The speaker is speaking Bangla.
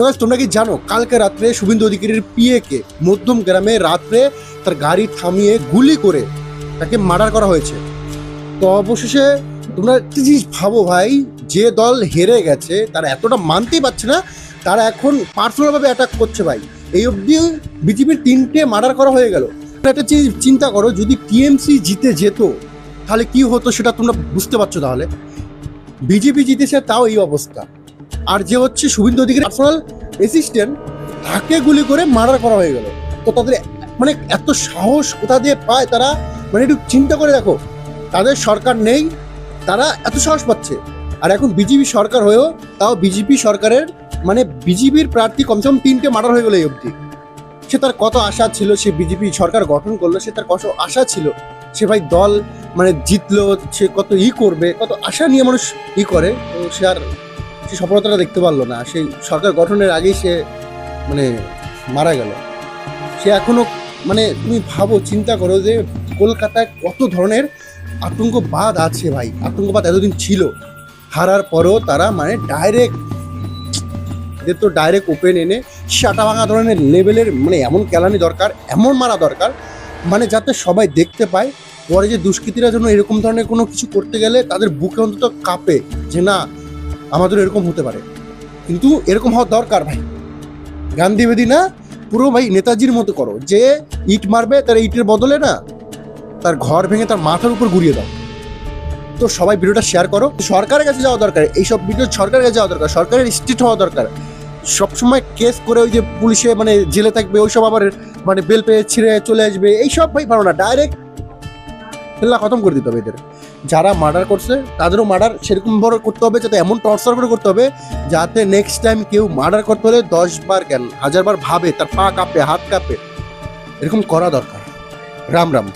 Guys, তোমরা কি জানো কালকে রাত্রে শুভেন্দু অধিকারীর পিএকে মধ্যম গ্রামে রাত্রে তার গাড়ি থামিয়ে গুলি করে তাকে মার্ডার করা হয়েছে। তো অবশেষে তোমরা একটা জিনিস ভাবো ভাই, যে দল হেরে গেছে তারা এতটা মানতেই পারছে না, তারা এখন পার্সোনালভাবে অ্যাটাক করছে ভাই। এই অবধি বিজেপির 3টে মার্ডার করা হয়ে গেল। একটা চিজ চিন্তা করো, যদি টিএমসি জিতে যেত তাহলে কি হতো সেটা তোমরা বুঝতে পারছো। তাহলে বিজেপি জিতেছে তাও এই অবস্থা, আর যে হচ্ছে শুভেন্দু অধিকারী পার্সোনাল অ্যাসিস্ট্যান্ট, তাকে গুলি করে মার্ডার করা হয়ে গেল। তো তাদের মানে এত সাহস কোথা দিয়ে পায় তারা, মানে একটু চিন্তা করে দেখো। তাদের সরকার নেই, তারা এত সাহস পাচ্ছে। আর এখন বিজেপি সরকার হয়েও তাও বিজেপি সরকারের মানে বিজেপির প্রার্থী কমসে কম 3টে মার্ডার হয়ে গেলো এই অবধি। সে তার কত আশা ছিল, সে বিজেপি সরকার গঠন করলো, সে তার কত আশা ছিল, সে ভাই দল মানে জিতলো, সে কত করবে, কত আশা নিয়ে মানুষ করে। তো সে আর সে সফলতাটা দেখতে পারলো না। সেই সরকার গঠনের আগেই সে মানে মারা গেল। সে এখনো মানে তুমি ভাবো, চিন্তা করো যে কলকাতায় কত ধরনের আতঙ্কবাদ আছে ভাই। আতঙ্কবাদ এতদিন ছিল, হারার পরেও তারা মানে ডাইরেক্ট ওপেন এনে সাটা ভাঙা ধরনের লেভেলের মানে এমন কেলানি দরকার, এমন মারা দরকার, মানে যাতে সবাই দেখতে পায়। পরে যে দুষ্কৃতীরা জন্য এরকম ধরনের কোনো কিছু করতে গেলে তাদের বুকে অন্তত কাঁপে যে না, আমাদের এরকম হতে পারে। কিন্তু এরকম হওয়া দরকার ভাই। গান্ধীবাদী না, পুরো ভাই নেতাজির মতো করো, যে ইট মারবে তার ইটের বদলে না তার ঘর ভেঙে তার মাথার উপর ঘুরিয়ে দাও। তো সবাই ভিডিওটা শেয়ার করো। সরকারের কাছে যাওয়া দরকার, এইসব ভিডিও সরকারের কাছে যাওয়া দরকার, সরকারের স্ট্রিক্ট হওয়া দরকার। সবসময় কেস করে ওই যে পুলিশে মানে জেলে থাকবে, ওইসব আবার মানে বেল পেয়ে ছিঁড়ে চলে আসবে, এইসব ভাই ভালো না। ডাইরেক্ট ফেলা খতম করে দিতে হবে এদের। যারা মার্ডার করছে তাদেরও মার্ডার সেরকম বড় করতে হবে, যাতে এমন টর্চার করে করতে হবে যাতে নেক্সট টাইম কেউ মার্ডার করতে হলে 10 বার কেন 1000 বার ভাবে, তার পা কাঁপে, হাত কাঁপে। এরকম করা দরকার। রাম রাম।